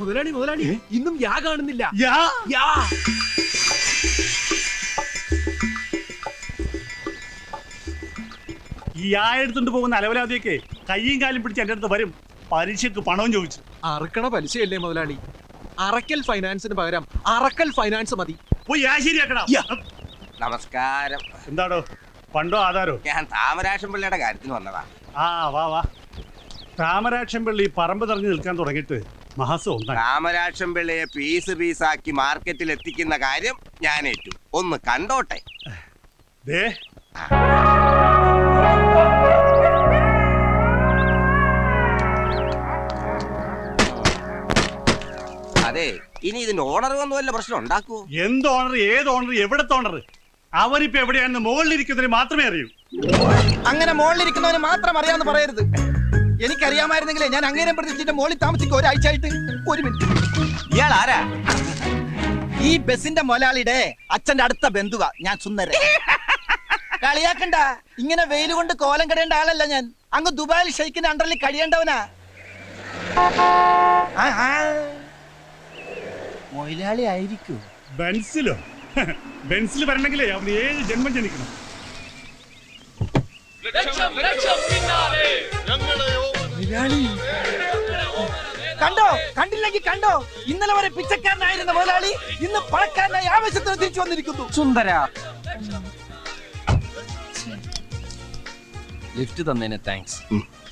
മുതലാളി മുതലാളി ഇന്നും യാ കാണുന്നില്ല. ഈ യാ എടുത്തുകൊണ്ട് പോകുന്ന അലവലാതിയൊക്കെ കയ്യും കാലും പിടിച്ച് എന്റെ അടുത്ത് വരും. പലിശക്ക് പണവും ചോദിച്ചു. അറക്കണ പലിശയല്ലേ മുതലാളി? അറക്കൽ ഫൈനാൻസിന് പകരം അറക്കൽ ഫൈനാൻസ് മതി. പോയി യാ ശരിയാക്കണം. നമസ്കാരം. എന്താടോ പണ്ടോ ആധാരോ? ഞാൻ താമരാക്ഷൻ പിള്ളയുടെ കാര്യത്തിന് വന്നതാ. ആ വാ വാ. താമരാക്ഷൻ പിള്ളി പറമ്പ് തെറഞ്ഞു നിൽക്കാൻ തുടങ്ങിയിട്ട് മാസം. താമരാക്ഷൻ പിള്ളയെ പീസ് പീസാക്കി മാർക്കറ്റിൽ എത്തിക്കുന്ന കാര്യം ഞാൻ ഏറ്റു. ഒന്ന് കണ്ടോട്ടെ. അതെ, ഇനി ഇതിന്റെ ഓണർ വന്നു വല്ല പ്രശ്നം ഉണ്ടാക്കൂ? എന്ത് ഓണർ, ഏത് ഓണർ, എവിടത്തെ ഓണർ? അവരിപ്പോ എവിടെയാണെന്ന് മുകളിലിരിക്കുന്നതിന് മാത്രമേ അറിയൂ. അങ്ങനെ മുകളിലിരിക്കുന്നവന് മാത്രം അറിയാന്ന് പറയരുത്. എനിക്കറിയാമായിരുന്നെങ്കിലേ ഞാൻ അങ്ങേരെ പ്രതീക്ഷിച്ചിട്ട് മോളിൽ താമസിക്കും ഒരാഴ്ച ആയിട്ട്. ഒരു മിനിറ്റ്, ഇയാൾ ആരാ? ഈ ബസിന്റെ മുതലാളിയുടെ അച്ഛന്റെ അടുത്ത ബന്ധുവാ ഞാൻ. സുന്ദരൻ. കളിയാക്കണ്ട. ഇങ്ങനെ വെയിൽ കൊണ്ട് കോലം കടയേണ്ട ആളല്ല ഞാൻ. അങ്ങ് ദുബായിൽ ഷെയ്ക്കിന്റെ അണ്ടറിൽ കഴിയേണ്ടവനാ. മൊയിലാളി ആയിരിക്കും. ബെൻസിലോ? ബെൻസിൽ വരണമെങ്കിലേ അവൻ 7 ജന്മം ജനിക്കണം. കണ്ടോ? കണ്ടില്ലെങ്കിൽ കണ്ടോ? ഇന്നലെ വരെ പിച്ചക്കാരനായിരുന്ന മുതലാളി ഇന്ന് പണക്കാരനായി ആവേശത്തിന് തിരിച്ചു വന്നിരിക്കുന്നു. സുന്ദര, ലിഫ്റ്റ് തന്നേനെ താങ്ക്സ്.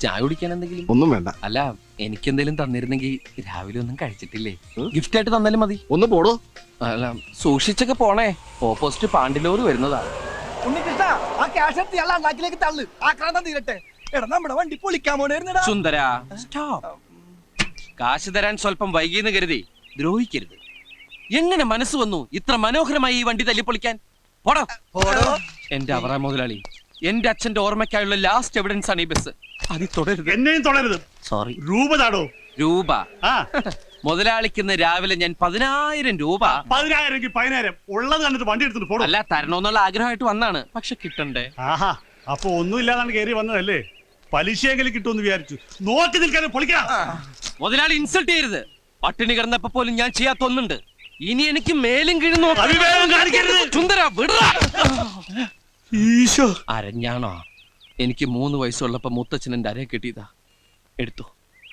ചായ കുടിക്കാൻ എന്തെങ്കിലും? ഒന്നും വേണ്ട. അല്ല, എനിക്കെന്തെങ്കിലും തന്നിരുന്നെങ്കിൽ രാവിലെ ഒന്നും കഴിച്ചിട്ടില്ലേ? ഗിഫ്റ്റ് ആയിട്ട് തന്നാലും മതി. ഒന്ന് പോടോ. അല്ല, സൂക്ഷിച്ചൊക്കെ പോണേ. ഓപ്പോസിറ്റ് പാണ്ടിലോറ് വരുന്നതാ. ഉണ്ണികൃഷ്ണ, ആ ക്യാഷ് എടുത്ത് ഇയാളെ നാട്ടിലേക്ക് തള്ളു. ആക്രാന്തം തീരട്ടെ. എടാ, നമ്മുടെ വണ്ടി പൊളിക്കാൻ പോണേരുന്നടാ. സുന്ദര, സ്റ്റോപ്പ്. കാശ് തരാൻ സ്വല്പം വൈകിയെന്ന് കരുതി ദ്രോഹിക്കരുത്. എങ്ങനെ മനസ്സ് വന്നു ഇത്ര മനോഹരമായി ഈ വണ്ടി തല്ലിപ്പൊളിക്കാൻ? പോടോ. എന്റെ അവറ മുതലാളി, എന്റെ അച്ഛന്റെ ഓർമ്മയ്ക്കായുള്ള ലാസ്റ്റ് എവിഡൻസ് ആണ് ഈ ബസ്. അതിൽ തുടരുത്. എന്നെയും തുടരുത്. സോറി. രൂപ താടോ. രൂപ? മുതലാളിക്കുന്ന രാവിലെ ഞാൻ 10,000 രൂപ. 10,000 ഉള്ളത് കണ്ടിട്ട് വണ്ടി എടുത്തിട്ട് പോടും. അല്ല, തരണോന്നുള്ള ആഗ്രഹമായിട്ട് വന്നാണ്, പക്ഷെ കിട്ടണ്ടേ. ആഹാ, അപ്പൊ ഒന്നുമില്ലാതാണ് കയറി വന്നതല്ലേ? പലിശയെങ്കിലും കിട്ടുമെന്ന് വിചാരിച്ചു. നോക്കി നിൽക്കാതെ പൊളിക്കാം. മുതലാളി ഇൻസൾട്ട് ചെയ്യരുത്. പട്ടിണി കിടന്നപ്പോ പോലും ഞാൻ ചെയ്യാത്ത ഒന്നുണ്ട്. ഇനി എനിക്ക് മേലും കീഴും സുന്ദര വിടറ. അരഞ്ഞാണോ? എനിക്ക് 3 വയസ്സുള്ളപ്പോ മുത്തച്ഛൻ എന്റെ അരയെ കെട്ടിയതാ. എടുത്തു.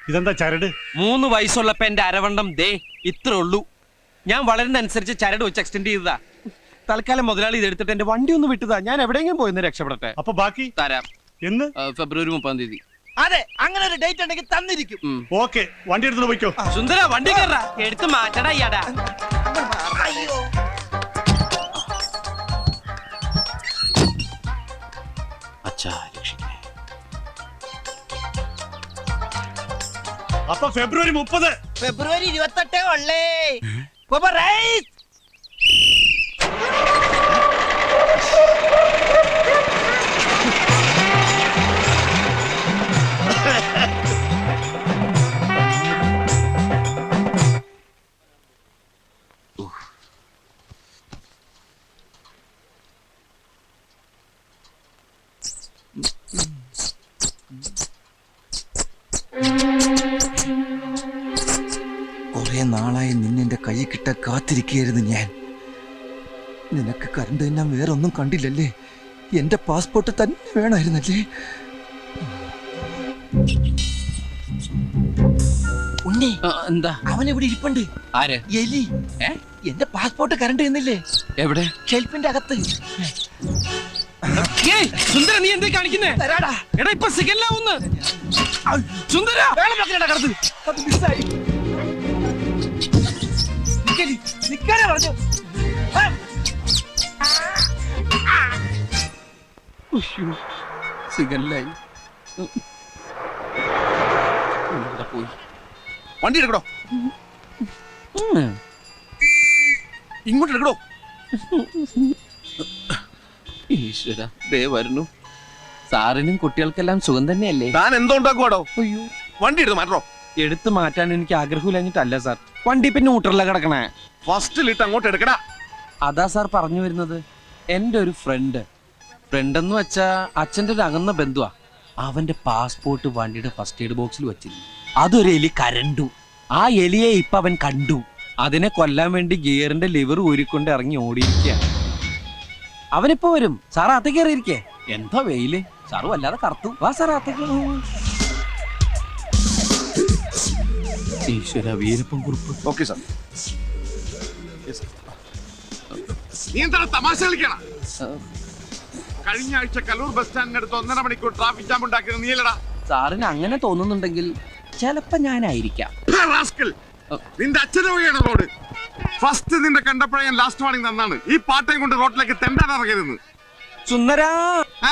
ഇതെന്താ ചരട്? 3 വയസ്സുള്ളപ്പോ എന്റെ അരവണ്ണം ദേ ഇത്രേ ഉള്ളൂ. ഞാൻ വളരുന്ന അനുസരിച്ച് ചരട് വെച്ച് എക്സ്റ്റെൻഡ് ചെയ്തതാ. തൽക്കാലം മുതലാളി ഇത് എടുത്തിട്ട് എന്റെ വണ്ടി ഒന്ന് വിട്ടതാ. ഞാൻ എവിടെയെങ്കിലും പോയിന്ന് രക്ഷപ്പെടട്ടെ. അപ്പൊ ബാക്കി തരാം. എന്ന്? ഫെബ്രുവരി 30-ാം തീയതി. അതെ, അങ്ങനെ ഒരു ഡേറ്റ് ഉണ്ടെങ്കിൽ തന്നിരിക്കും. ഓക്കെ, വണ്ടി എടുത്തിട്ട് പോയിക്കോ. സുന്ദര, വണ്ടി കയറാ. എടുത്ത് മാറ്റടാ ഇയാടാ. അയ്യോ, അപ്പൊ ഫെബ്രുവരി 30. ഫെബ്രുവരി 28 ഉള്ളേ. കുറെ നാളായി നിന്നെ കൈ കിട്ട കാത്തിരിക്കുകയായിരുന്നു ഞാൻ. നിനക്ക് കരണ്ട് ഞാൻ വേറൊന്നും കണ്ടില്ലല്ലേ? എന്റെ പാസ്പോർട്ട് തന്നെ വേണമായിരുന്നല്ലേ? ഉണ്ണി, എന്താ? അവൻ ഇവിടെ ഇരിപ്പുണ്ട്. ആര്? എലി. എന്റെ പാസ്പോർട്ട് കരണ്ട് ചെയ്യുന്നില്ലേ? എവിടെ? ഷെൽഫിന്റെ അകത്ത്. സുന്ദര, നീ എന്താ കാണിക്കുന്നേ? തരാടാ. എടാ, ഇപ്പൊ സിഗല്ലാവുന്ന്. സുന്ദര, കിടന്ന് അത് മിസ്സായി. നിക്കാനേ പറഞ്ഞു. സിഗല്ലായി. പോയി. വണ്ടി എടുക്കടോ. ഇങ്ങോട്ട് എടുക്കടോ. ഈശ്വര, ദേ വരുന്നു. സാറിനും കുട്ടികൾക്കെല്ലാം സുഖം തന്നെയല്ലേ? താൻ എന്തോ ഉണ്ടാക്കുവാടോ? അയ്യോ, വണ്ടി എടുത്ത് മാറ്റോ. എടുത്തു മാറ്റാൻ എനിക്ക് ആഗ്രഹമില്ലഞ്ഞിട്ടല്ല സാർ. വണ്ടി പിന്നെ ഊട്ടറില കിടക്കണേ. ഫസ്റ്റിലിട്ട് അങ്ങോട്ട് എടുക്കടാ. അതാ സാർ പറഞ്ഞു വരുന്നത്. എന്റെ ഒരു ഫ്രണ്ട് എന്ന് വെച്ചാ അച്ഛന്റെ ഒരു അകന്ന ബന്ധുവാ. അവന്റെ പാസ്പോർട്ട് വണ്ടിയുടെ ഫസ്റ്റ് എയ്ഡ് ബോക്സിൽ വെച്ചിരുന്നു. അതൊരു എലി കരണ്ടു. ആ എലിയെ ഇപ്പൊ അവൻ കണ്ടു. അതിനെ കൊല്ലാൻ വേണ്ടി ഗിയറിന്റെ ലിവർ ഊരിക്കൊണ്ട് ഇറങ്ങി ഓടിയിരിക്കുക. അവനിപ്പോ വരും. സാർ അകത്തേക്ക് കയറിയിരിക്കേ. എന്താ വെയില്. സാറ് വല്ലാതെ കറുത്തു. വാ സാർ അകത്തേക്ക്. ഈശ്വര വീരപ്പൻ കുറിപ്പ്. Okay sir. നീ എന്താണ് തമാശ കളിക്കണം? കഴിഞ്ഞ ആഴ്ച കലൂർ ബസ് സ്റ്റാൻഡിനടുത്ത് 1.5 മണിക്കൂർ ട്രാഫിക് ജാം ഉണ്ടാക്കിയത് നീയല്ലടാ. സാറിന് അങ്ങനെ തോന്നുന്നുണ്ടെങ്കിൽ ചിലപ്പോ ഞാനായിരിക്കാം. റാസ്കൽ, നിന്റെ അച്ഛനെ വഴിയാണ് റോഡ്. ഫസ്റ്റ് നിന്റെ കണ്ടപ്പോഴേ ഞാൻ ലാസ്റ്റ് വാണിംഗ് തന്നാണ്. ഈ പാട്ടയും കൊണ്ട് റോഡിലേക്ക് തെണ്ടാൻ ഇറങ്ങരുതെന്ന്. സുന്ദരാ, ആ,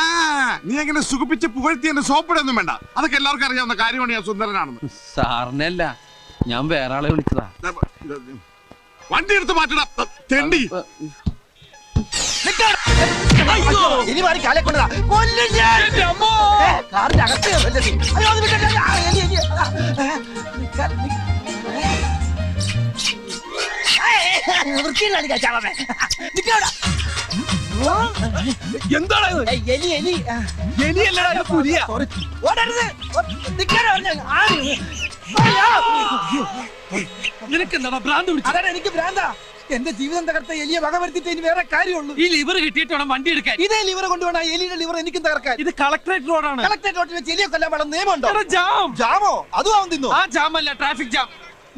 നീ എങ്ങനെ സുഖിപ്പിച്ച് പുകഴ്ത്തി എന്നെ സോപ്പിടൊന്നും വേണ്ട. അതൊക്കെ എല്ലാവർക്കും അറിയാവുന്ന കാര്യമാണ് ഞാൻ സുന്ദരനാണെന്ന്. സാറിനല്ല, ഞാൻ വേറെ ആളെ വിളിച്ചതാ. വണ്ടി എടുത്ത് മാറ്റണം തെണ്ടി. ഇനി മാറി കാലെ കൊണ്ടതാ. കൊല്ലും ഞാൻ. കാറിന്റെ അകത്ത് കയറല്ലേ നീ? അയ്യോ, അത് വിട്ടേ. എലി, എലി. വൃത്തിയിലാണ് കച്ചാവേ. നിക്കവിടെ. എന്താണ് ഇത്? എലി, എലി. എലിയല്ലടാ, ഇത് പുലിയാ. Sorry. ഓടരുത്. നിക്കാനാ പറഞ്ഞെ. നിനക്ക് എന്താ ഭ്രാന്ത് പിടിച്ചത്? അതാണ് എനിക്ക് ഭ്രാന്താ. എന്റെ ജീവിതം തകർത്ത എലിയെ വക വരുത്തിട്ട് ഇനി വേറെ കാര്യമുള്ളൂ. ഈ ലിവർ കിട്ടിയിട്ട് വേണം വണ്ടി എടുക്കാൻ. ഇതേ ലിവർ കൊണ്ടുപോണ എലിയുടെ ലിവർ എനിക്കും തകർക്കാൻ. ഇത് കളക്ടറേറ്റ് റോഡാണ്. കളക്ടറേറ്റ് റോഡിൽ വെച്ച് എലിയെ കൊല്ലാൻ പാടുന്ന നിയമമുണ്ടോ? ജാം. ജാമോ? അതും അവൻ തിന്നു. ആ ജാം അല്ല, ട്രാഫിക് ജാം.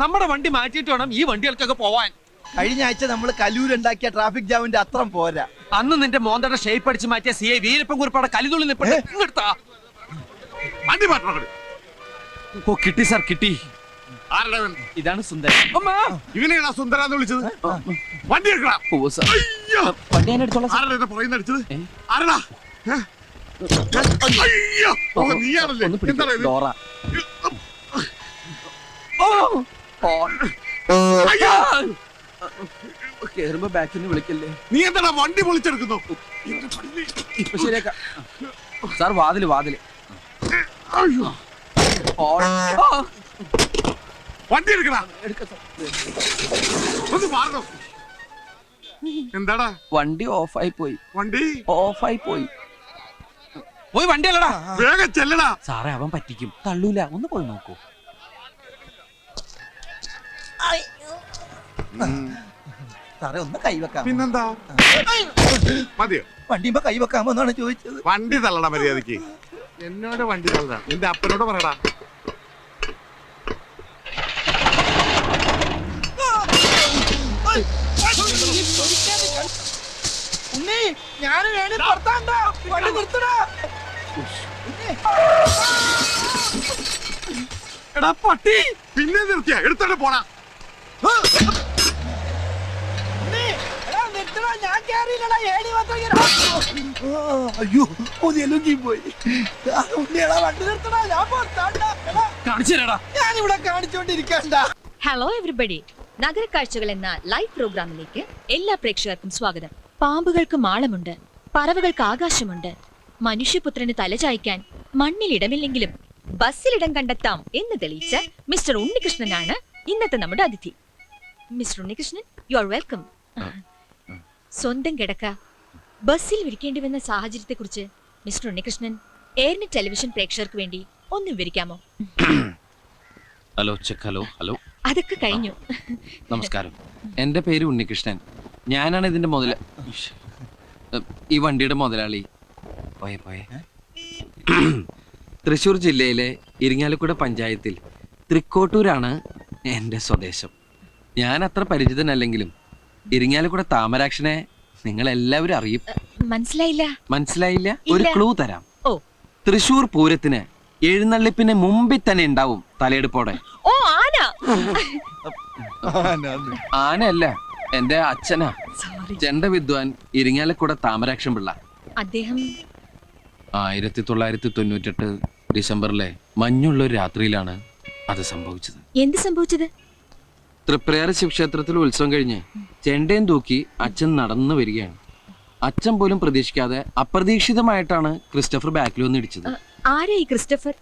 നമ്മുടെ വണ്ടി മാറ്റിയിട്ട് വേണം ഈ വണ്ടികൾക്കൊക്കെ പോവാൻ. കഴിഞ്ഞ ആഴ്ച നമ്മൾ കലൂരുണ്ടാക്കിയ ട്രാഫിക് ജാമിന്റെ അത്രം പോരാ. അന്ന് നിന്റെ മോന്തയുടെ ഷേപ്പ് അടിച്ച് മാറ്റിയ സി ഐ വീരപ്പൻ കുറിപ്പാടെ കലിതുള്ളി നിൽപ്പുണ്ട്. ഇങ്ങെടുത്താ. വണ്ടി മാറ്റണം. ഓ, കിട്ടി സാർ, കിട്ടി. ആരുടെ അവൻ? ഇതാണ് സുന്ദരൻ. ഇവനെയാണോ സുന്ദരാന്ന് വിളിച്ചത്? വണ്ടി എടുക്കണം. ഓ സാർ, അയ്യോ, വണ്ടി ഞാൻ എടുത്തോളാം സാർ. ആരുടെ എന്നെ പുറകിന്ന് അടിച്ചത്? ഏ? ആരടാ? അയ്യോ, ഓ, നീയാണല്ലേ? ഒന്ന് പിടിക്ക്. എന്താണ് ഇത്? ഡോറ. അയ്യോ, കേറുമ്പോ ബാക്കിൽ നിന്ന് വിളിക്കല്ലേ. നീ എന്താണ് വണ്ടി പൊളിച്ചെടുക്കുന്നു? ഇപ്പൊ ശരിയാക്കാം സാർ. വാതില് വാതില്. അയ്യോ, ആ, വണ്ടി എടുക്കടാ. എടുക്കാം സാർ. ഒന്ന് മാറണം. എന്താടാ? വണ്ടി ഓഫായി പോയി. വണ്ടി ഓഫായി പോയി. പോയി വണ്ടി അല്ലടാ. വേഗം ചെല്ലടാ. സാറേ, അവൻ പറ്റിക്കും. തള്ളൂല. ഒന്ന് പോയി നോക്കൂ. സാറേ, ഒന്ന് കൈവെക്കാം. പിന്നെന്താ? മതിയോ? വണ്ടിയുമ്പോ കൈവെക്കാമോ എന്നാണ് ചോദിച്ചത്. വണ്ടി തള്ളടാ മര്യാദക്ക്. എന്നോട് വണ്ടി തള്ളടാ. നിന്റെ അപ്പനോട് പറയടാ. ഉണ്ണി, ഞാനും വേണി പുറത്താണ്ടാ. വണ്ടി നിർത്തടാ. എടാ പട്ടി, പിന്നെ നിർത്തിയ എടുത്തോണ്ട് പോടാ. ഉണ്ണി, എടാ നിർത്തടാ. ഞാൻ കേറിയില്ലടാ. ഏണി മാത്രം അയ്യോ, ഒന്നെലുങ്കി പോയി. ഉണ്ണിയടാ, വണ്ടി നിർത്തടാ. ഞാൻ പുറത്താണ്ടാ. കാണിച്ചു തരാടാ. ഞാനിവിടെ കാണിച്ചോണ്ടിരിക്കണ്ട. ഹലോ എവരിബഡി, നഗരക്കാഴ്ചകൾ എന്ന ലൈവ് പ്രോഗ്രാമിലേക്ക് എല്ലാ പ്രേക്ഷകർക്കും സ്വാഗതം. പാമ്പുകൾക്ക് മാളമുണ്ട്, പറവകൾക്ക് ആകാശമുണ്ട്, മനുഷ്യപുത്രന് തലചായ്ക്കാൻ മണ്ണിലിടമില്ലെങ്കിലും ബസ്സിലിടം കണ്ടെത്താം എന്ന് തെളിയിച്ച മിസ്റ്റർ ഉണ്ണികൃഷ്ണനാണ് ഇന്നത്തെ നമ്മുടെ അതിഥി. Mister Unnikrishnan, you are welcome. സ്വന്തം കിടക്ക ബസ്സിൽ വിരിക്കേണ്ടി വന്ന സാഹചര്യത്തെക്കുറിച്ച് മിസ്റ്റർ ഉണ്ണികൃഷ്ണൻ എയർനെറ്റ് ടെലിവിഷൻ പ്രേക്ഷകർക്ക് വേണ്ടി ഒന്ന് വിവരിക്കാമോ? Hello check. Hello hello. അതൊക്കെ കഴിഞ്ഞു. നമസ്കാരം. എൻ്റെ പേര് ഉണ്ണികൃഷ്ണൻ. ഞാനാണ് ഇതിന്റെ ഈ വണ്ടിയുടെ മുതലാളി. പോയെ പോയെ. തൃശ്ശൂർ ജില്ലയിലെ ഇരിങ്ങാലക്കുട പഞ്ചായത്തിൽ തൃക്കോട്ടൂരാണ് എൻ്റെ സ്വദേശം. ഞാൻ അത്ര പരിചിതനല്ലെങ്കിലും ഇരിങ്ങാലക്കുട താമരാക്ഷനെ നിങ്ങൾ എല്ലാവരും അറിയും. മനസ്സിലായില്ല. മനസ്സിലായില്ല? ഒരു ഇല്ല. ക്ലൂ തരാം. ഓ. തൃശ്ശൂർ പൂരത്തിന് എഴുന്നള്ളിപ്പിന് മുമ്പിൽ തന്നെ ഉണ്ടാവും തലയെടുപ്പോടെ. ഓ, ആന. ആനയല്ല, എന്റെ അച്ഛനാ. സോറി. ചെണ്ട വിദ്വാൻ ഇരിങ്ങാലക്കുട താമരാക്ഷൻ പിള്ള. അദ്ദേഹം 1998 ഡിസംബറിലെ മഞ്ഞുള്ളൊരു രാത്രിയിലാണ് അത് സംഭവിച്ചത്. എന്ത് സംഭവിച്ചത്? തൃപ്രയാർ ശിവക്ഷേത്രത്തിൽ ഉത്സവം കഴിഞ്ഞ് ചെണ്ടയും തൂക്കി അച്ഛൻ നടന്നു വരികയാണ്. അച്ഛൻ പോലും പ്രതീക്ഷിക്കാതെ അപ്രതീക്ഷിതമായിട്ടാണ് ക്രിസ്റ്റഫർ ബാക്കിൽ വന്ന് ഇടിച്ചത്. ആരാ ഈ ക്രിസ്റ്റഫർ?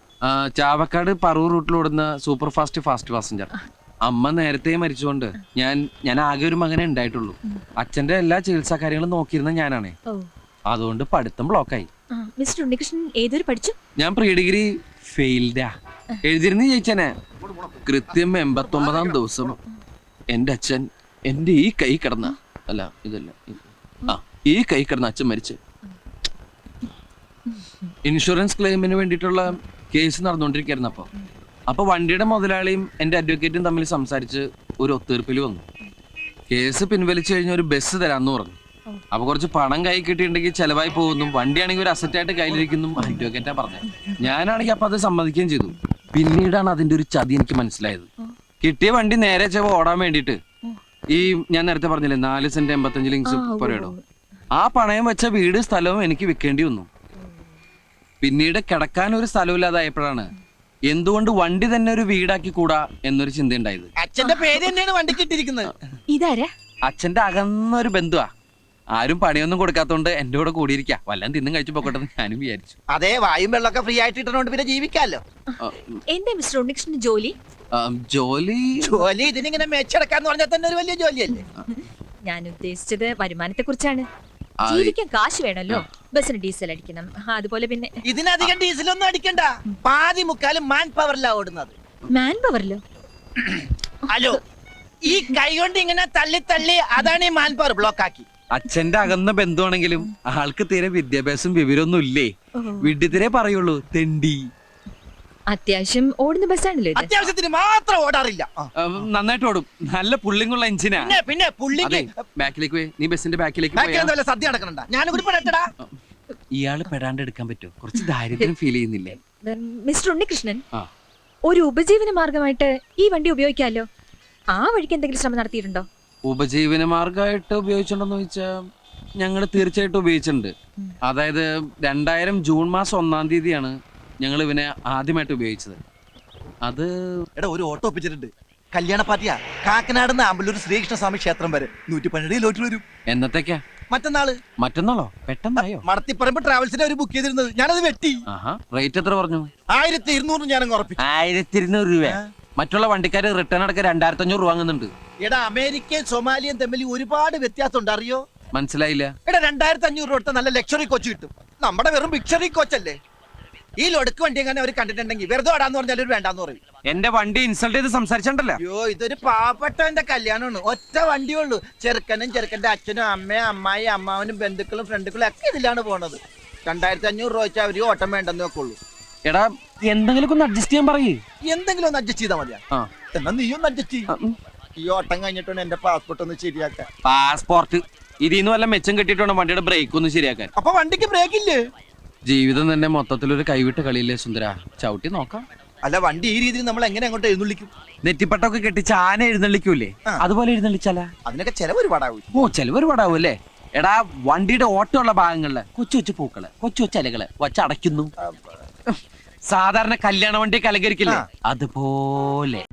ചാവക്കാട് പറവൂർ റൂട്ടിലോടുന്ന സൂപ്പർ ഫാസ്റ്റ് പാസഞ്ചർ. അമ്മ നേരത്തെ മരിച്ചുകൊണ്ട് ഞാൻ ആകെ ഒരു മകനെ ഉണ്ടായിട്ടുള്ളൂ. അച്ഛന്റെ എല്ലാ ചികിത്സാ കാര്യങ്ങളും നോക്കിയിരുന്ന ഞാനാണേ. ഓ. അതുകൊണ്ട് പഠിത്തം ബ്ലോക്കായി. മിസ്റ്റർ ഉണ്ണികൃഷ്ണൻ ഏതൊരു പഠിച്ചു? ഞാൻ പ്രീ ഡിഗ്രി ഫെയിൽഡാ. എഴുതിരുന്ന് ജയിച്ചനെ. കൃത്യം 89-ാം ദിവസം എന്റെ അച്ഛൻ എന്റെ ഈ കൈ കിടന്ന അല്ല ഇതല്ല ഈ കൈ കിടന്ന അച്ഛൻ മരിച്ച്. ഇൻഷുറൻസ് ക്ലെയിമിന് വേണ്ടിയിട്ടുള്ള കേസ് നടന്നുകൊണ്ടിരിക്കുകയായിരുന്നു. അപ്പൊ വണ്ടിയുടെ മുതലാളിയും എന്റെ അഡ്വക്കേറ്റും തമ്മിൽ സംസാരിച്ച് ഒരു ഒത്തീർപ്പിൽ വന്നു. കേസ് പിൻവലിച്ചു കഴിഞ്ഞ ഒരു ബസ് തരാന്ന് പറഞ്ഞു. അപ്പൊ കുറച്ച് പണം കൈ കിട്ടിയിട്ടുണ്ടെങ്കിൽ ചെലവായി പോകുന്നു, വണ്ടിയാണെങ്കിൽ ഒരു അസറ്റായിട്ട് കയ്യിലിരിക്കുന്നു അഡ്വക്കേറ്റാ പറഞ്ഞത്. ഞാനാണെങ്കിൽ അപ്പൊ അത് സമ്മതിക്കുകയും ചെയ്തു. പിന്നീടാണ് അതിന്റെ ഒരു ചതി എനിക്ക് മനസ്സിലായത്. കിട്ടിയ വണ്ടി നേരെ ചെവ ഓടാൻ വേണ്ടിയിട്ട് ഈ ഞാൻ നേരത്തെ പറഞ്ഞില്ലേ 4 സെന്റ് 85 ലിങ്സ് പുരയിടോ, ആ പണയം വെച്ച വീട് സ്ഥലവും എനിക്ക് വിൽക്കേണ്ടി വന്നു. പിന്നീട് കിടക്കാൻ ഒരു സ്ഥലമില്ലാതായപ്പോഴാണ് എന്തുകൊണ്ട് വണ്ടി തന്നെ ഒരു വീടാക്കി കൂടാ എന്നൊരു ചിന്ത ഉണ്ടായത്. അച്ഛന്റെ പേര് തന്നെയാണ് വണ്ടിക്ക് ഇട്ടിരിക്കുന്നത്. ഇതാരാ? അച്ഛന്റെ അകന്നൊരു ബന്ധുവാ. ആരും പണിയൊന്നും കൊടുക്കാത്തോണ്ട് എന്റെ കൂടെ കൂടിയിരിക്കാ, വല്ലതും തിന്നും കഴിച്ചു പോക്കട്ടെ ഞാനും വിചാരിച്ചു. അതെ, വായും വെള്ളമൊക്കെ ഫ്രീ ആയിട്ട് ഇട്ടോണ്ട് പിന്നെ ജീവിക്കാലോ. എന്താ മിസ്റ്റർ ഉണ്ണികൃഷ്ണൻ ജോലി? ജോലി ഇതിനിങ്ങനെ മേച്ചടക്കാന്ന് പറഞ്ഞാൽ തന്നെ ഒരു വലിയ ജോലിയല്ലേ. ഞാൻ ഉദ്ദേശിച്ചത് വരുമാനത്തെ കുറിച്ചാണ്. ജീവിക്കാൻ കാശ് വേണമല്ലോ, ബസ്സിന് ഡീസൽ അടിക്കണം, അതുപോലെ പിന്നെ ഇതിനധികം ഡീസലൊന്നും അടിക്കണ്ട, പാതി മുക്കാലും മാൻ പവറിലാ ഓടുന്നത്. മാൻ പവറിലോ? ഹലോ, ഈ കൈ കൊണ്ട് ഇങ്ങനെ തള്ളി തള്ളി അതാണ് ഈ മാൻ പവർ ബ്ലോക്ക് ആക്കി. അച്ഛന്റെ അകന്ന ബന്ധുവാണെങ്കിലും ആൾക്ക് തീരെ വിദ്യാഭ്യാസം വിവരമൊന്നും ഇല്ലേ. വിഡ്ഢിത്തിരെ പറയുള്ളൂ, തെണ്ടി. അത്യാവശ്യം ഓടുന്ന ബസ്സാണല്ലോ ഇത്. അത്യാവശ്യത്തിന് മാത്രം ഓടാറില്ല. നന്നായിട്ട് ഓടും, നല്ല പുള്ളിങ്ങുള്ള എഞ്ചിനാ. പിന്നെ പുള്ളിക്ക് ബാക്കിലേക്ക് പോയി, നീ ബസ്സിന്റെ ബാക്കിലേക്ക് ബാക്കിൽ എന്താ വല്ല സദ്യ നടക്കണണ്ട. ഞാനും കൂടി പെടട്ടടാ. ഇയാള് പെടാണ്ട് എടുക്കാൻ പറ്റുമോ? കുറച്ച് ദാരിദ്ര്യം ഫീൽ ചെയ്യുന്നില്ലേ? മിസ്റ്റർ ഉണ്ണികൃഷ്ണൻ, ആ. ഒരു ഉപജീവന മാർഗമായിട്ട് ഈ വണ്ടി ഉപയോഗിക്കാമല്ലോ. ആ വഴിക്ക് എന്തെങ്കിലും ശ്രമം നടത്തിയിട്ടുണ്ടോ? ഉപജീവന മാർഗമായിട്ട് ഉപയോഗിച്ചിട്ടുണ്ടോന്ന് ചോദിച്ചാൽ ഞങ്ങള് തീർച്ചയായിട്ടും ഉപയോഗിച്ചിട്ടുണ്ട്. അതായത് 2000 ജൂൺ മാസം 1-ാം തീയതിയാണ് ഞങ്ങൾ ഇവനെ ആദ്യമായിട്ട് ഉപയോഗിച്ചത്. അത് എടാ, ഒരു ഓട്ടോ ഒപ്പിച്ചിട്ടുണ്ട്. കല്യാണ പാർട്ടിയാ. കാക്കനാട് ആമ്പല്ലൂർ ശ്രീകൃഷ്ണസ്വാമി ക്ഷേത്രം വരെ 112 ലോട്ടിൽ വരും. എന്നത്തേക്കാ? മറ്റന്നാളോ? പെട്ടെന്നായോ? മടത്തിപ്പറമ്പ് ട്രാവൽസിനെ ഒരു ബുക്ക് ചെയ്തിരുന്നത്, ഞാനത് വെട്ടി. റേറ്റ് എത്ര പറഞ്ഞു? 1200 ഞാൻ ഉറപ്പിച്ചു. 1200 രൂപ. മറ്റുള്ള വണ്ടിക്കാര് റിട്ടേൺ അടക്കം 2500 രൂപ വാങ്ങുന്നുണ്ട്. എടാ, അമേരിക്കയും സൊമാലിയും തമ്മിൽ ഒരുപാട് വ്യത്യാസം ഉണ്ട്, അറിയോ? മനസ്സിലായില്ല. എടാ, 2500 രൂപ കൊടുത്ത നല്ല ലക്ഷറി കോച്ച് കിട്ടും. നമ്മുടെ വെറും ബിക്ഷറി കോച്ചല്ലേ. ഈ ലൊടുക്ക് വണ്ടി എങ്ങനെ അവർ കണ്ടിട്ടുണ്ടെങ്കിൽ വെറുതെ ഓടാന്ന് പറഞ്ഞാൽ ഒരു വേണ്ടാന്ന് പറയും. എന്റെ വണ്ടി ഇൻസൾട്ട് ചെയ്ത് സംസാരിച്ചിട്ടുണ്ടല്ലോ. അയ്യോ, ഇതൊരു പാവപ്പെട്ടവന്റെ കല്യാണമാണ്. ഒറ്റ വണ്ടിയുള്ളൂ. ചെറുക്കനും ചെറുക്കന്റെ അച്ഛനും അമ്മയും അമ്മായി അമ്മാവനും ബന്ധുക്കളും ഫ്രണ്ടുക്കളും ഒക്കെ ഇതിലാണ് പോണത്. 2500 രൂപ വെച്ചാൽ അവര് ഓട്ടം വേണ്ടെന്ന് വെക്കുള്ളൂ. എടാ, എന്തെങ്കിലും ഒന്ന് അഡ്ജസ്റ്റ് ചെയ്യാൻ പറയേ. എന്തെങ്കിലും ഒന്ന് അഡ്ജസ്റ്റ് ചെയ്താൽ മതിയാ. എന്നാ നീ ഒന്ന് അഡ്ജസ്റ്റ് ചെയ്യും. ഈ ഓട്ടം കഴിഞ്ഞിട്ടുണ്ട് എന്റെ പാസ്പോർട്ട് ഒന്ന് ശരിയാക്കാൻ. പാസ്പോർട്ട് ഇതിന്ന് വല്ല മെച്ചം കിട്ടിയിട്ടുണ്ട് വണ്ടിയുടെ ബ്രേക്ക് ഒന്ന് ശരിയാക്കാൻ. അപ്പൊ വണ്ടിക്ക് ബ്രേക്ക് ഇല്ലേ? ജീവിതം തന്നെ മൊത്തത്തിലൊരു കൈവിട്ട കളിയില്ലേ സുന്ദര. ചവിട്ടി നോക്കാം. അല്ല, വണ്ടി ഈ രീതിയിൽ നമ്മൾ എങ്ങനെ അങ്ങോട്ട് എഴുന്നള്ളിക്കും? നെറ്റിപ്പട്ടൊക്കെ കെട്ടിച്ച് ആന എഴുന്നള്ളിക്കൂലേ, അതുപോലെ എഴുന്നള്ളിച്ചാലാ? അതിനൊക്കെ ചെലവ് ഒരുപാടാവും. ചെലവ് ഒരുപാടാവും അല്ലേ? എടാ, വണ്ടിയുടെ ഓട്ടമുള്ള ഭാഗങ്ങളില് കൊച്ചു കൊച്ചു പൂക്കള്, കൊച്ചു കൊച്ചു ഇലകള് വച്ചടയ്ക്കുന്നു. സാധാരണ കല്യാണ വണ്ടി അലങ്കരിക്കില്ലേ, അതുപോലെ.